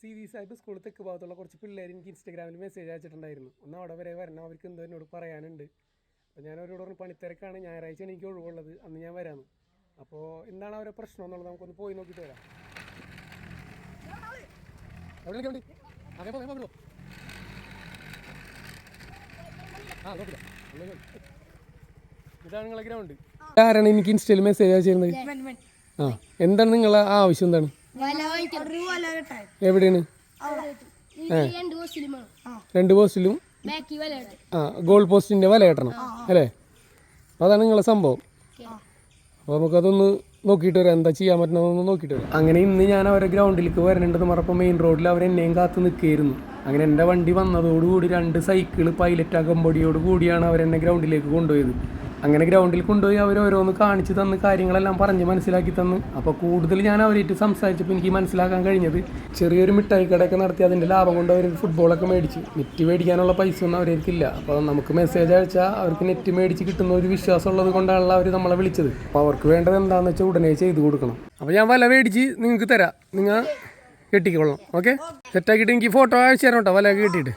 CV Sahib സ്കൂളിൽ തെക്ക് ഭാഗത്തുള്ള കുറച്ച് പിള്ളേർ എനിക്ക് ഇൻസ്റ്റാഗ്രാമിൽ മെസ്സേജ് അയച്ചിട്ടുണ്ടായിരുന്നു. ഒന്ന് അവിടെ വരെ വരണം, അവർക്ക് എന്തോ എന്നോട് പറയാനുണ്ട്. അപ്പോൾ ഞാൻ അവരോട് പറഞ്ഞ് പണിത്തിരക്കാണ്, ഞായറാഴ്ചയാണ് എനിക്ക് ഒഴിവുള്ളത്, അന്ന് ഞാൻ വരാമെന്ന്. അപ്പോൾ എന്താണ് അവരുടെ പ്രശ്നം എന്നുള്ളത് നമുക്കൊന്ന് പോയി നോക്കിയിട്ട് വരാം. ഇതാണ് നിങ്ങളെ ഗ്രൗണ്ട്. ആരാണ് എനിക്ക് ഇൻസ്റ്റയിൽ മെസ്സേജ് അയച്ചിരുന്നത്? ആ, എന്താണ് നിങ്ങളെ ആവശ്യം? എന്താണ്? എവിടെയാണ്? രണ്ട് പോസ്റ്റിലും ഗോൾ പോസ്റ്റിന്റെ വല കെട്ടണം അല്ലേ? അതാണ് നിങ്ങളെ സംഭവം. അപ്പോൾ നമുക്കതൊന്ന് നോക്കിയിട്ട് വരാം, എന്താ ചെയ്യാൻ പറ്റുന്നതെന്ന് നോക്കിയിട്ട് വരാം. അങ്ങനെ ഇന്ന് ഞാൻ അവരെ ഗ്രൗണ്ടിലേക്ക് വരേണ്ടതെന്ന് പറഞ്ഞപ്പോൾ മെയിൻ റോഡിൽ അവരെന്നെയും കാത്ത് നിൽക്കുകയായിരുന്നു. അങ്ങനെ എൻ്റെ വണ്ടി വന്നതോടുകൂടി 2 സൈക്കിള് പൈലറ്റ് അകമ്പടിയോട് കൂടിയാണ് അവരെന്നെ ഗ്രൗണ്ടിലേക്ക് കൊണ്ടുപോയത്. അങ്ങനെ ഗ്രൗണ്ടിൽ കൊണ്ടുപോയി അവർ ഓരോന്ന് കാണിച്ച് തന്ന് കാര്യങ്ങളെല്ലാം പറഞ്ഞ് മനസ്സിലാക്കി തന്ന്. അപ്പോൾ കൂടുതൽ ഞാൻ അവരായിട്ട് സംസാരിച്ചപ്പോൾ എനിക്ക് മനസ്സിലാക്കാൻ കഴിഞ്ഞത്, ചെറിയൊരു മിഠായി കടയൊക്കെ നടത്തി അതിൻ്റെ ലാഭം കൊണ്ട് അവർ ഫുട്ബോളൊക്കെ മേടിച്ച് നെറ്റ് മേടിക്കാനുള്ള പൈസ ഒന്നും അവർക്കില്ല. അപ്പോൾ നമുക്ക് മെസ്സേജ് അയച്ചാൽ അവർക്ക് നെറ്റ് മേടിച്ച് കിട്ടുന്ന ഒരു വിശ്വാസം ഉള്ളത് കൊണ്ടാണല്ലോ അവർ നമ്മളെ വിളിച്ചത്. അപ്പോൾ അവർക്ക് വേണ്ടത് എന്താണെന്ന് വെച്ചാൽ ഉടനെ ചെയ്ത് കൊടുക്കണം. അപ്പോൾ ഞാൻ വല മേടിച്ച് നിങ്ങൾക്ക് തരാം, നിങ്ങൾ കെട്ടിക്കൊള്ളണം. ഓക്കെ, സെറ്റാക്കിയിട്ട് എനിക്ക് ഫോട്ടോ അയച്ചു തരാം കേട്ടോ, വലയൊക്കെ കെട്ടിയിട്ട്.